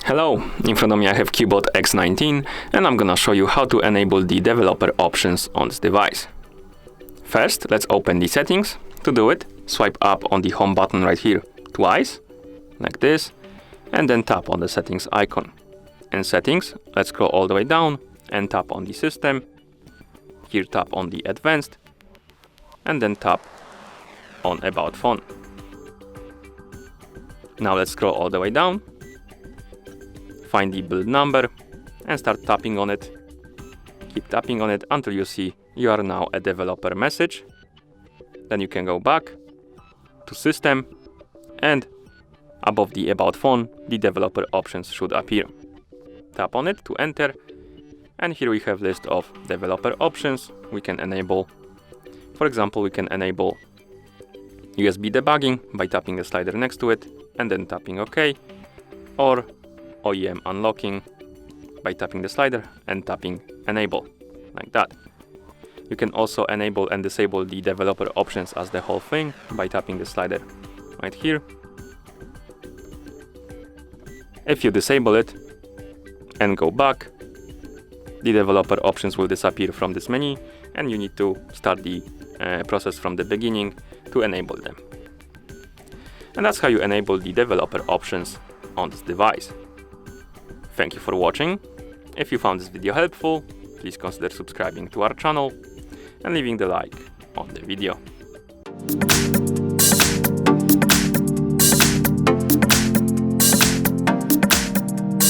Hello, in front of me I have Cubot X19 and I'm gonna show you how to enable the developer options on this device. First, let's open the settings. To do it, swipe up on the home button right here twice, like this, and then tap on the settings icon. In settings, let's scroll all the way down and tap on the system. Here tap on the advanced, and then tap on about phone. Now let's scroll all the way down. Find the build number and start tapping on it. Keep tapping on it until you see you are now a developer message. Then you can go back to system, and above the about phone, the developer options should appear. Tap on it to enter, and here we have list of developer options we can enable. For example, we can enable USB debugging by tapping the slider next to it and then tapping OK, or OEM unlocking by tapping the slider and tapping enable, like that. You can also enable and disable the developer options as the whole thing by tapping the slider right here. If you disable it and go back, the developer options will disappear from this menu and you need to start the process from the beginning to enable them. And that's how you enable the developer options on this device. Thank you for watching. If you found this video helpful, please consider subscribing to our channel and leaving the like on the video.